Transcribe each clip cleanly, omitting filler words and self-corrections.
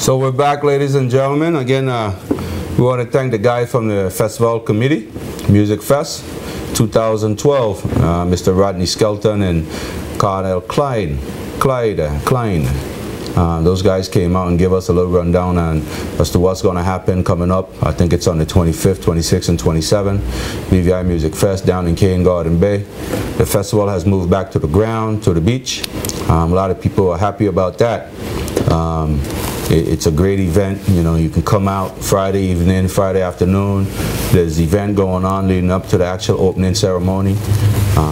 So we're back, ladies and gentlemen. Again, we want to thank the guys from the festival committee, Music Fest 2012, Mr. Rodney Skelton and Colonel Clyde. Those guys came out and gave us a little rundown on as to what's going to happen coming up. I think it's on the 25th, 26th, and 27th, BVI Music Fest down in Cane Garden Bay. The festival has moved back to the ground, to the beach. A lot of people are happy about that. It's a great event. You know, you can come out Friday evening, Friday afternoon. There's the event going on leading up to the actual opening ceremony.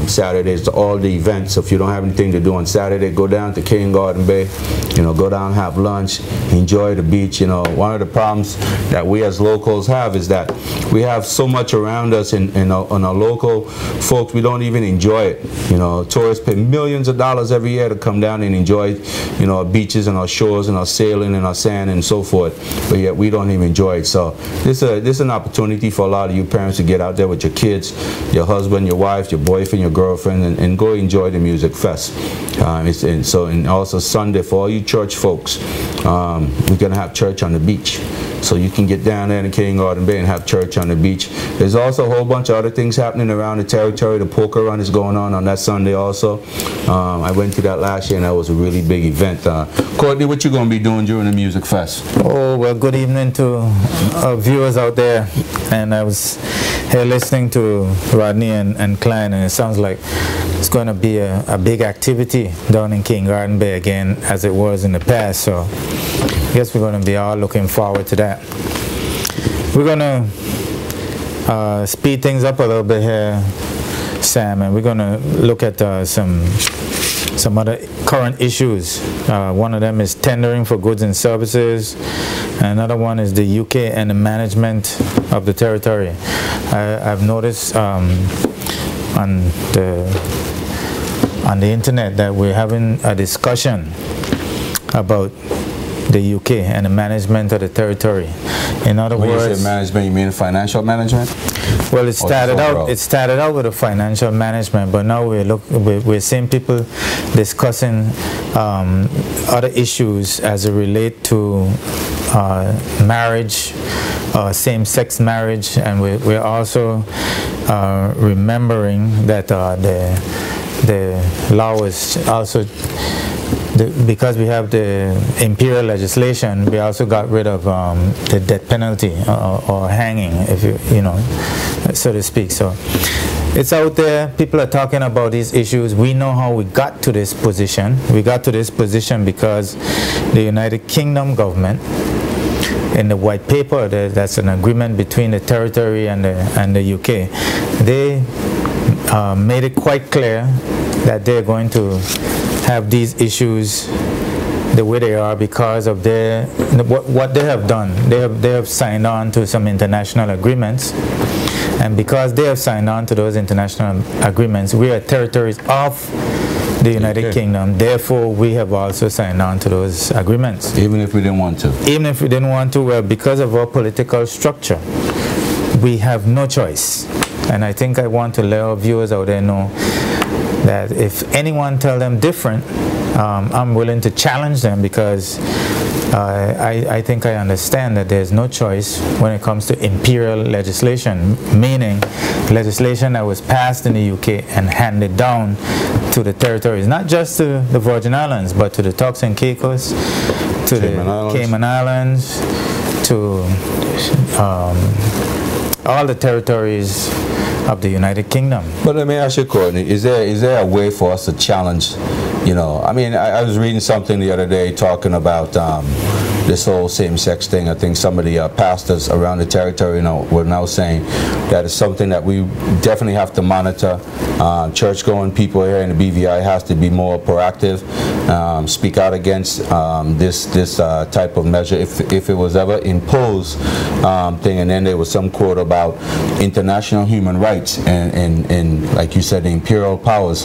Saturdays, all the events. So if you don't have anything to do on Saturday, go down to Cane Garden Bay. You know, go down, have lunch, enjoy the beach. You know, one of the problems that we as locals have is that we have so much around us in our local folks, we don't even enjoy it. You know, tourists pay millions of dollars every year to come down and enjoy, you know, our beaches and our shores and our sailing and our sand and so forth, but yet we don't even enjoy it. So this is an opportunity for a lot of you parents to get out there with your kids, your husband, your wife, your boyfriend, your girlfriend, and go enjoy the Music Fest. And also Sunday for all you church folks, we're gonna have church on the beach. So you can get down there in Cane Garden Bay and have church on the beach. There's also a whole bunch of other things happening around the territory. The poker run is going on that Sunday also. I went to that last year and that was a really big event. Courtney, what you going to be doing during the Music Fest? Oh, well, good evening to our viewers out there. And I was here listening to Rodney and Klein, and it sounds like it's going to be a big activity down in Cane Garden Bay again, as it was in the past. So I guess we're going to be all looking forward to that. We're going to speed things up a little bit here, Sam, and we're going to look at some other current issues. One of them is tendering for goods and services. Another one is the UK and the management of the territory. I've noticed on the internet that we're having a discussion about the UK and the management of the territory. In other words, when you say management, you mean financial management? Well, it started out with the financial management, but now we're seeing people discussing other issues as it relate to marriage, same-sex marriage, and we're also remembering that the law is also, because we have the imperial legislation, we also got rid of the death penalty or hanging, if you know, so to speak. So it's out there. People are talking about these issues. We know how we got to this position. We got to this position because the United Kingdom government, in the white paper, that's an agreement between the territory and the UK. They made it quite clear that they're going to have these issues the way they are because of what they have done. They have signed on to some international agreements, and because they have signed on to those international agreements, we are territories of the United Kingdom. Therefore, we have also signed on to those agreements. Even if we didn't want to? Even if we didn't want to, well, because of our political structure, we have no choice. And I think I want to let our viewers out there know that if anyone tell them different, I'm willing to challenge them, because I think I understand that there's no choice when it comes to imperial legislation, meaning legislation that was passed in the UK and handed down to the territories, not just to the Virgin Islands, but to the Turks and Caicos, to the Cayman Islands, to all the territories of the United Kingdom. But let me ask you, Courtney, is there a way for us to challenge, you know, I mean, I was reading something the other day talking about this whole same-sex thing. I think some of the pastors around the territory were now saying that it's something that we definitely have to monitor. Church-going people here in the BVI has to be more proactive, speak out against this type of measure if it was ever imposed thing. And then there was some quote about international human rights, and like you said, the imperial powers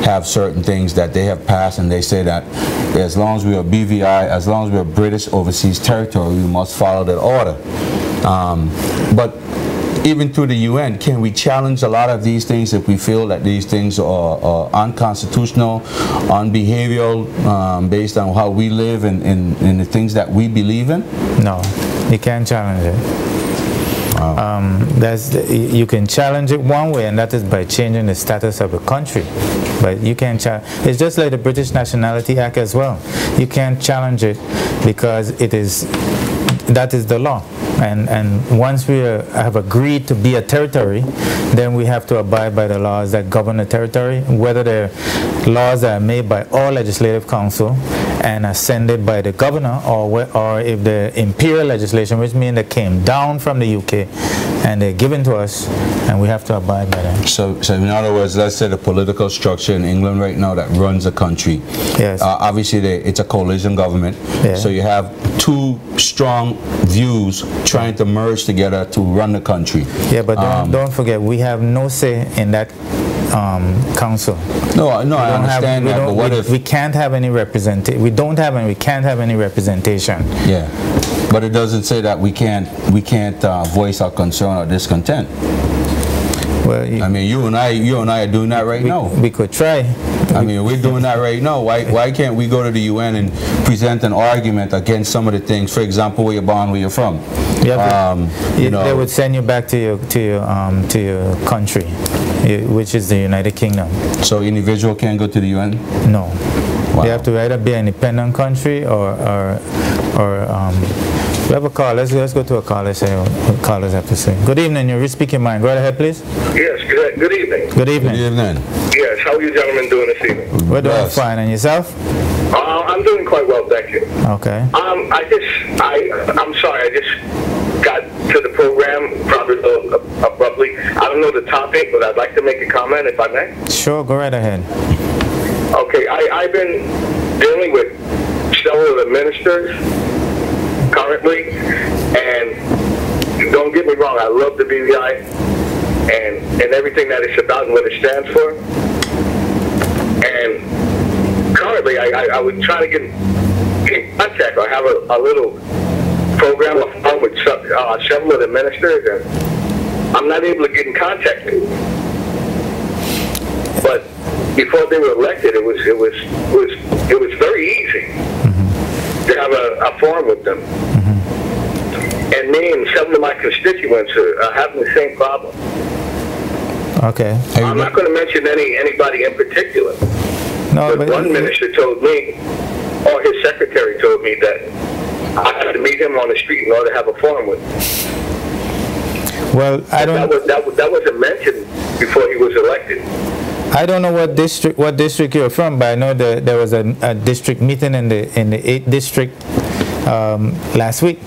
have certain things that they have passed, and they say that as long as we are BVI, as long as we are British overseas territory, we must follow that order. But even through the UN, can we challenge a lot of these things if we feel that these things are unconstitutional, unbehavioral, based on how we live and the things that we believe in? No, you can't challenge it. Wow. You can challenge it one way, and that is by changing the status of the country. But you can't challenge. It's just like the British Nationality Act as well. You can't challenge it because that is the law. And once we have agreed to be a territory, then we have to abide by the laws that govern the territory, whether they're laws that are made by our legislative council and ascended by the governor, or if the imperial legislation, which means they came down from the UK and they're given to us, and we have to abide by them. So in other words, let's say the political structure in England right now that runs the country. Yes. Obviously, it's a coalition government. Yeah. So you have two strong views trying to merge together to run the country. Yeah, but don't forget, we have no say in that council. No, I understand that. But what if we can't have any representation? We don't have and we can't have any representation. Yeah, but it doesn't say that we can't voice our concern or discontent. Well, I mean, you and I are doing that right now. We could try. I mean, we're doing that right now. Why can't we go to the UN and present an argument against some of the things? For example, where you're born, where you're from. Yeah, they would send you back to your country, which is the United Kingdom. So individual can't go to the UN? No. Wow. They have to either be an independent country or we have a call. Let's go to a call. Let's see what callers have to say. Good evening. You're speaking mind. Go right ahead, please. Yes. Good evening. Good evening. Good evening. Yes. How are you gentlemen doing this evening? We're doing fine. And yourself? I'm doing quite well, thank you. Okay. I'm sorry. I just got to the program probably abruptly. I don't know the topic, but I'd like to make a comment if I may. Sure. Go right ahead. Okay. I've been dealing with several of the ministers currently, and don't get me wrong, I love the BVI and everything that it's about and what it stands for. And currently, I would try to get in contact. I have a little program with several of the ministers, and I'm not able to get in contact with them. But before they were elected, it was very easy to have a forum with them. And me and several of my constituents are having the same problem. Okay. I'm not going to mention anybody in particular. No, but one minister told me, or his secretary told me, that I had to meet him on the street in order to have a forum with him. Well, I don't. That wasn't mentioned before he was elected. I don't know what district you're from, but I know that there was a district meeting in the 8th district last week.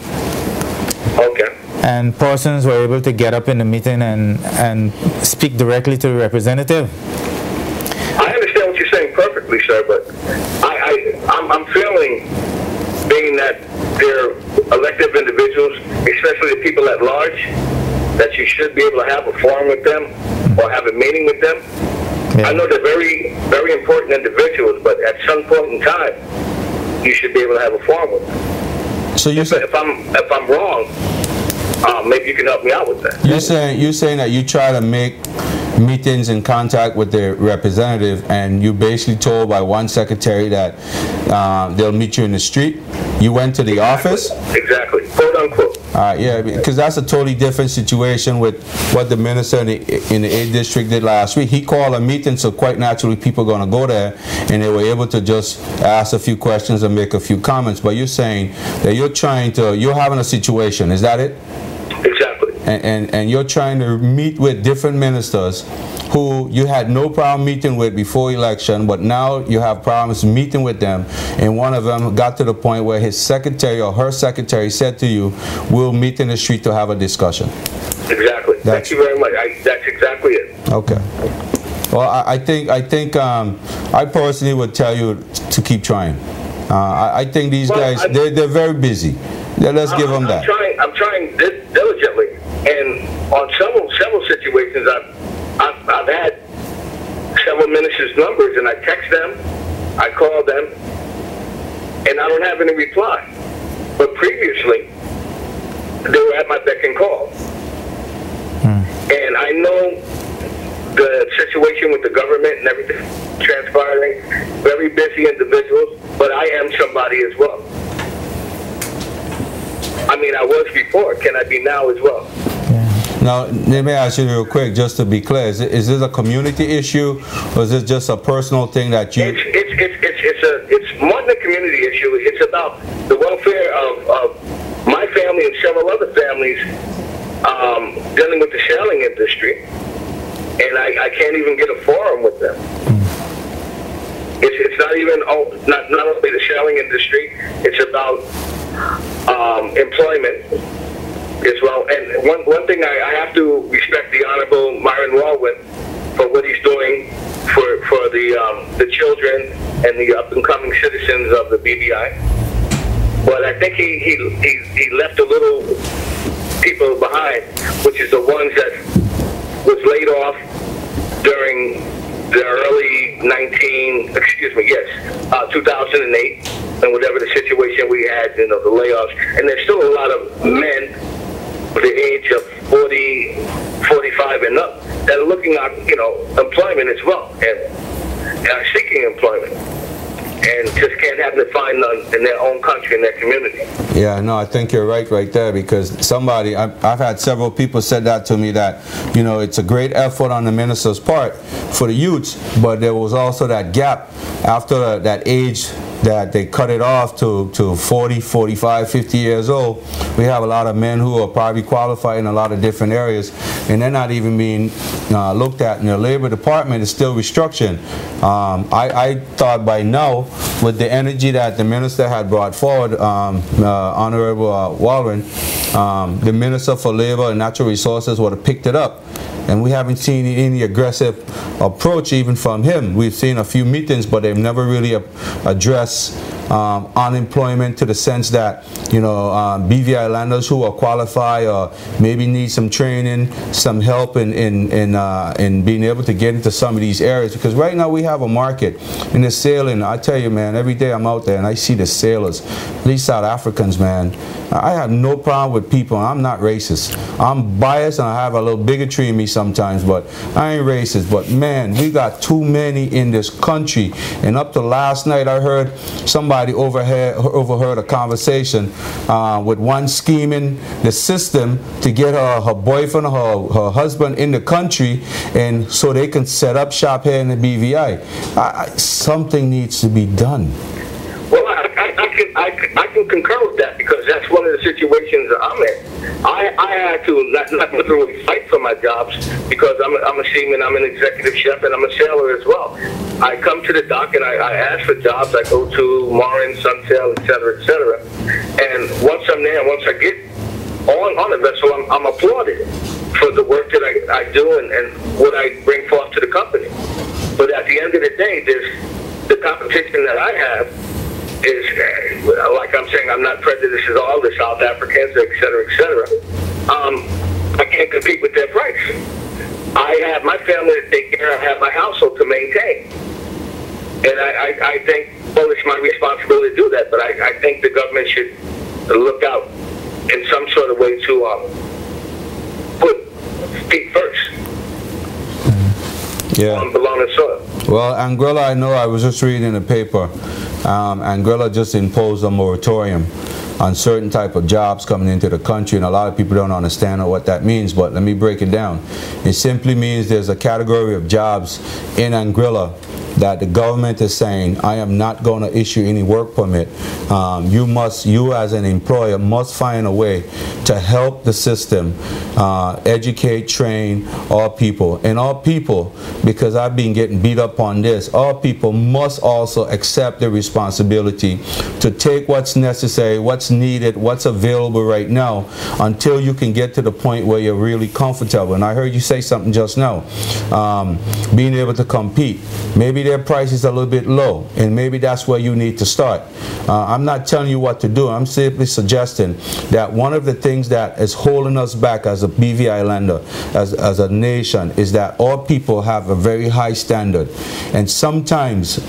Okay. And persons were able to get up in the meeting and speak directly to the representative. I understand what you're saying perfectly, sir, but I'm feeling, being that they're elected individuals, especially the people at large, that you should be able to have a forum with them or have a meeting with them. Yeah. I know they're very, very important individuals, but at some point in time, you should be able to have a forum with them. So you say, if I'm wrong, maybe you can help me out with that. You're saying that you try to make meetings and contact with their representative, and you basically told by one secretary that they'll meet you in the street. You went to the office? Exactly, quote unquote. Yeah, because that's a totally different situation with what the minister in the 8th district did last week. He called a meeting, so quite naturally people are going to go there, and they were able to just ask a few questions and make a few comments. But you're saying that you're having a situation, is that it? Exactly. and you're trying to meet with different ministers who you had no problem meeting with before election, but now you have problems meeting with them, and one of them got to the point where his secretary or her secretary said to you, we'll meet in the street to have a discussion. Exactly. Thank you very much. That's exactly it. Okay. Well, I think I personally would tell you to keep trying. I think these guys, they're very busy. Let's give them that. I'm trying diligently, and on several situations, I've had several ministers' numbers, and I text them, I call them, and I don't have any reply. But previously, they were at my beck and call. And I know the situation with the government and everything transpiring, very busy individuals, but I am somebody as well. I mean, I was before. Can I be now as well? Now, let me ask you real quick, just to be clear, is this a community issue, or is this just a personal thing that you... It's more than a community issue. It's about the welfare of my family and several other families dealing with the shelling industry, and I can't even get a forum with them. It's not even not only the shelling industry. It's about employment as well. And one thing I have to respect the Honorable Myron Walwyn for what he's doing for the children and the up and coming citizens of the BVI. But I think he left a little people behind, which is the ones that was laid off during the early 2008, and whatever the situation we had, the layoffs. And there's still a lot of men the age of 40, 45 and up that are looking at, employment as well, and are seeking employment, and just can't happen to find none in their own country, in their community. Yeah, no, I think you're right there, because somebody, I've had several people said that to me, that, it's a great effort on the minister's part for the youths, but there was also that gap after that age that they cut it off to 40, 45, 50 years old. We have a lot of men who are probably qualified in a lot of different areas, and they're not even being looked at in the Labor Department. Is still restructuring. I thought by now, with the energy that the minister had brought forward, Honorable Walwyn, the Minister for Labor and Natural Resources would have picked it up. And we haven't seen any aggressive approach even from him. We've seen a few meetings, but they've never really addressed unemployment to the sense that, BVI landers who are qualified or maybe need some training, some help in being able to get into some of these areas. Because right now we have a market in the sailing. I tell you, man, every day I'm out there and I see the sailors, these South Africans, man. I have no problem with people. I'm not racist. I'm biased and I have a little bigotry in me sometimes, but I ain't racist. But man, we got too many in this country. And up to last night, I heard somebody overheard a conversation with one scheming the system to get her boyfriend or her husband in the country, and so they can set up shop here in the BVI. Something needs to be done. Well, I can concur with that, because that's one of the situations I'm in. I had to not literally fight for my jobs, because I'm a seaman, I'm an executive chef, and I'm a sailor as well. I come to the dock and I ask for jobs. I go to Morin, Sunsail, etc., etc. And once I'm there, once I get on a vessel, I'm applauded for the work that I do and what I bring forth to the company. But at the end of the day, there's the competition that I have is, like I'm saying, I'm not prejudiced at all, the South Africans, et cetera, et cetera. I can't compete with their price. I have my family to take care of, I have my household to maintain. And I think, well, it's my responsibility to do that, but I think the government should look out in some sort of way to put feet first. Yeah. On belonging soil. Well, Anguilla, I know, I was just reading in the paper, Anguilla just imposed a moratorium on certain type of jobs coming into the country, and a lot of people don't understand what that means, but let me break it down. It simply means there's a category of jobs in Anguilla that the government is saying, I am not going to issue any work permit, you as an employer must find a way to help the system educate, train all people. And all people, because I've been getting beat up on this, all people must also accept the responsibility to take what's necessary, what's needed, what's available right now, until you can get to the point where you're really comfortable. And I heard you say something just now, being able to compete. Maybe their price is a little bit low, and maybe that's where you need to start. I'm not telling you what to do. I'm simply suggesting that one of the things that is holding us back as a BVI lender, as a nation, is that all people have a very high standard. And sometimes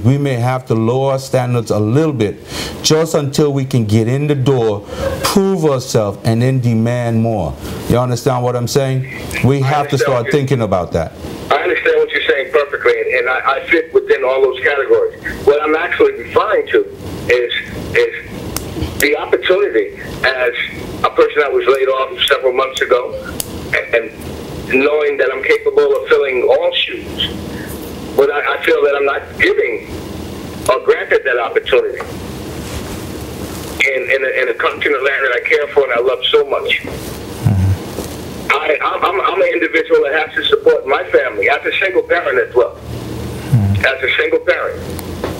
we may have to lower our standards a little bit just until we can get in the door, prove ourselves, and then demand more. You understand what I'm saying? We have to start thinking about that. I understand what you're saying perfectly, and I fit within all those categories. What I'm actually referring to is the opportunity as a person that was laid off several months ago, and knowing that I'm capable of filling all shoes, but I feel that I'm not giving or granted that opportunity in a country and a land that I care for and I love so much. I'm an individual that has to support my family as a single parent as well. As a single parent.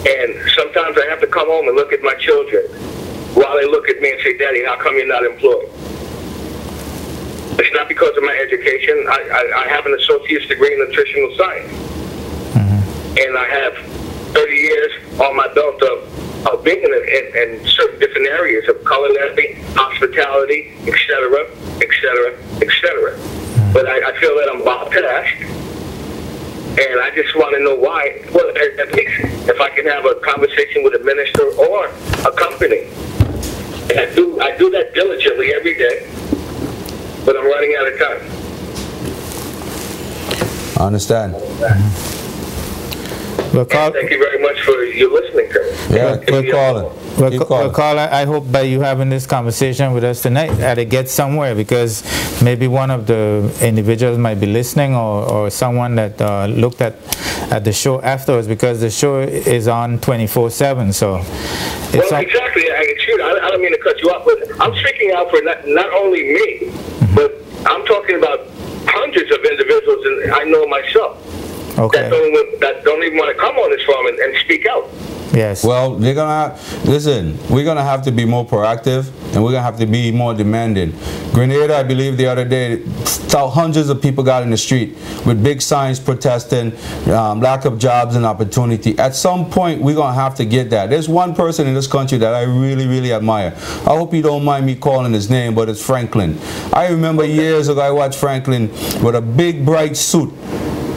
And sometimes I have to come home and look at my children while they look at me and say, Daddy, how come you're not employed? It's not because of my education. I have an associate's degree in nutritional science. And I have 30 years on my belt of being in certain different areas of culinary, hospitality, etc., etc., etc. But I feel that I'm bypassed, and I just want to know why. Well, at least if I can have a conversation with a minister or a company. And I do that diligently every day, but I'm running out of time. I understand. Thank you very much for your listening to me. Yeah, we're calling. Well, Carl, I hope by you having this conversation with us tonight that it gets somewhere, because maybe one of the individuals might be listening, or someone that looked at the show afterwards, because the show is on 24/7. So, well, exactly. I don't mean to cut you off, but I'm speaking out for not only me, but I'm talking about hundreds of individuals, and I know myself. Okay. That don't even want to come on this forum and speak out. Yes. Well, we're gonna have to be more proactive, and we're gonna have to be more demanding. Grenada, I believe the other day, hundreds of people got in the street with big signs protesting lack of jobs and opportunity. At some point, we're gonna have to get that. There's one person in this country that I really, really admire. I hope you don't mind me calling his name, but it's Franklin. I remember years ago I watched Franklin with a big bright suit,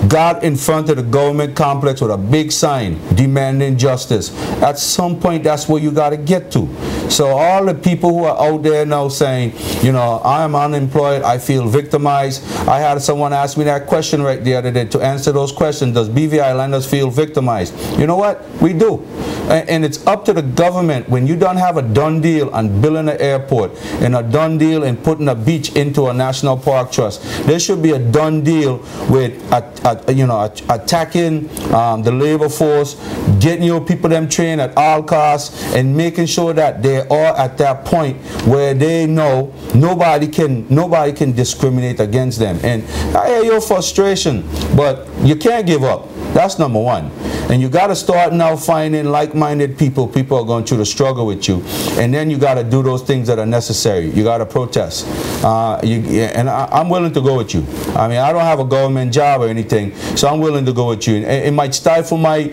got in front of the government complex with a big sign demanding justice. At some point, that's where you got to get to. So all the people who are out there now saying, you know, I'm unemployed, I feel victimized. I had someone ask me that question right the other day. To answer those questions, does BVI lenders feel victimized? You know what? We do. And it's up to the government. When you don't have a done deal on building an airport and a done deal in putting a beach into a national park trust, there should be a done deal with attacking the labor force, getting your people them trained at all costs, and making sure that they are at that point where they know nobody can discriminate against them. And I hear your frustration, but you can't give up. That's number one. And you got to start now finding like-minded people. People are going through the struggle with you. And then you got to do those things that are necessary. You got to protest. And I'm willing to go with you. I mean, I don't have a government job or anything, so I'm willing to go with you. And it might stifle my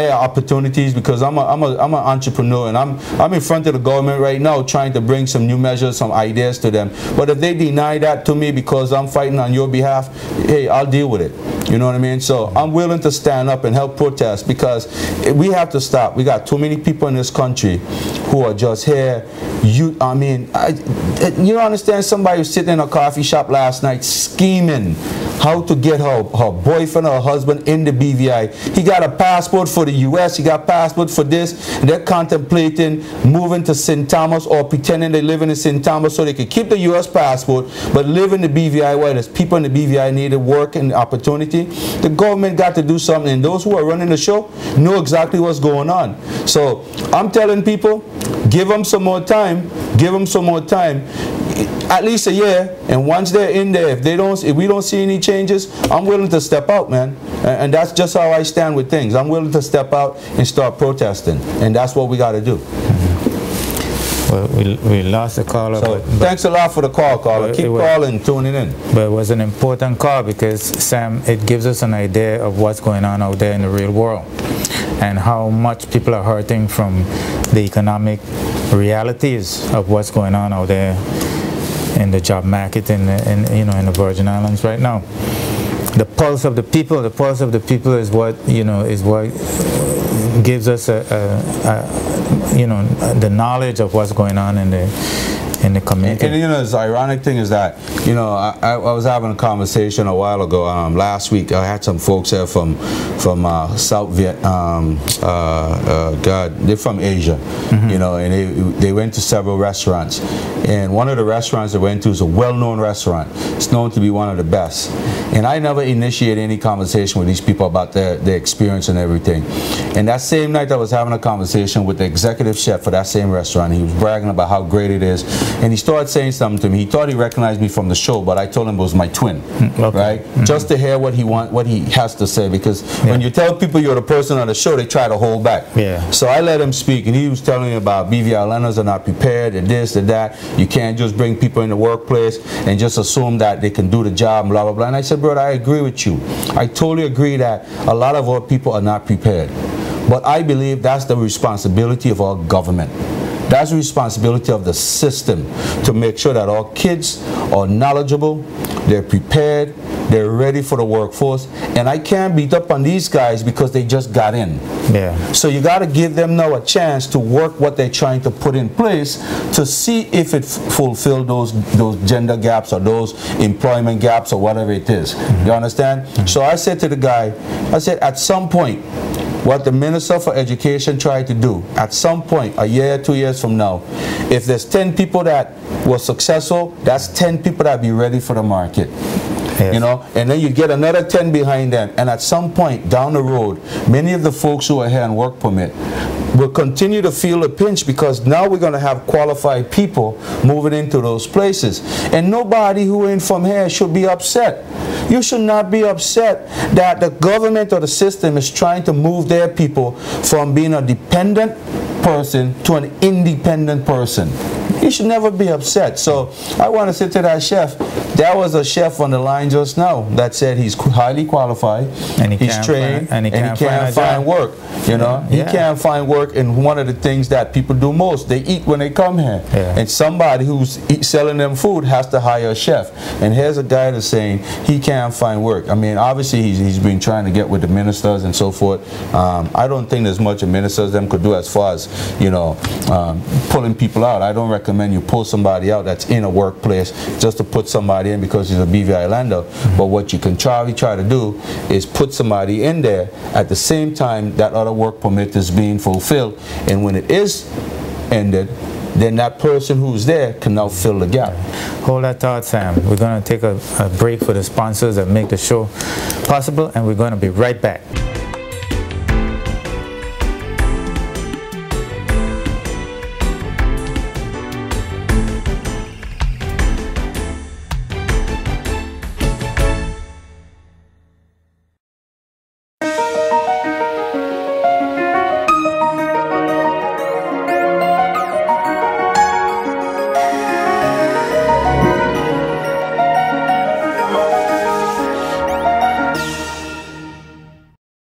opportunities, because I'm an entrepreneur, and I'm in front of the government right now trying to bring some new measures, some ideas to them. But if they deny that to me because I'm fighting on your behalf, hey, I'll deal with it. You know what I mean? So I'm willing to stand up and help protest, because we have to stop. We got too many people in this country who are just here. You don't understand. Somebody was sitting in a coffee shop last night scheming how to get her boyfriend or her husband in the BVI. He got a passport for the U.S. He got passport for this. And they're contemplating moving to St. Thomas, or pretending they're living in St. Thomas so they can keep the U.S. passport but live in the BVI, where there's people in the BVI needed work and opportunity. The government got to do something something, and those who are running the show know exactly what's going on. So I'm telling people, give them some more time, give them some more time, at least a year, and once they're in there, if we don't see any changes, I'm willing to step out, man. And that's just how I stand with things. I'm willing to step out and start protesting, and that's what we got to do. Well, we lost the caller. So thanks a lot for the call, caller. Keep calling, tuning in. But it was an important call because, Sam, it gives us an idea of what's going on out there in the real world and how much people are hurting from the economic realities of what's going on out there in the job market in the Virgin Islands right now. The pulse of the people is what gives us the knowledge of what's going on in the community. And the ironic thing is that, I was having a conversation a while ago, last week. I had some folks here from South Vietnam, they're from Asia, and they went to several restaurants. And one of the restaurants they went to is a well-known restaurant. It's known to be one of the best. And I never initiated any conversation with these people about their experience and everything. And that same night I was having a conversation with the executive chef for that same restaurant. He was bragging about how great it is. And he started saying something to me. He thought he recognized me from the show, but I told him it was my twin, right? Just to hear what he has to say, because when you tell people you're the person on the show, they try to hold back. So I let him speak, and he was telling me about BVI Islanders are not prepared, and this and that. You can't just bring people in the workplace and just assume that they can do the job, blah, blah, blah. And I said, brother, I agree with you. I totally agree that a lot of our people are not prepared. But I believe that's the responsibility of our government. That's the responsibility of the system to make sure that our kids are knowledgeable, they're prepared, they're ready for the workforce. And I can't beat up on these guys because they just got in. So you got to give them now a chance to work what they're trying to put in place to see if it fulfills those gender gaps or those employment gaps or whatever it is. You understand? So I said to the guy, I said, at some point, what the Minister for Education tried to do, at some point, a year, 2 years from now, if there's 10 people that were successful, that's 10 people that be ready for the market. And then you get another 10 behind them, and at some point down the road, many of the folks who are here on work permit will continue to feel the pinch, because now we're going to have qualified people moving into those places, and nobody who ain't from here should be upset. You should not be upset that the government or the system is trying to move their people from being a dependent person to an independent person. You should never be upset. So I want to say to that chef, there was a chef on the line just now that said he's highly qualified, and he's trained, and he can't find work. He can't find work, and one of the things that people do most, they eat when they come here. And somebody who's selling them food has to hire a chef. And here's a guy that's saying he can't find work. I mean, obviously he's been trying to get with the ministers and so forth. I don't think there's much a ministers them could do as far as, pulling people out. I don't recommend you pull somebody out that's in a workplace just to put somebody in because he's a BVI Islander. But what you can try to do is put somebody in there at the same time that other work permit is being fulfilled, and when it is ended, then that person who's there can now fill the gap. Hold that thought, Sam. We're going to take a break for the sponsors that make the show possible, and we're going to be right back.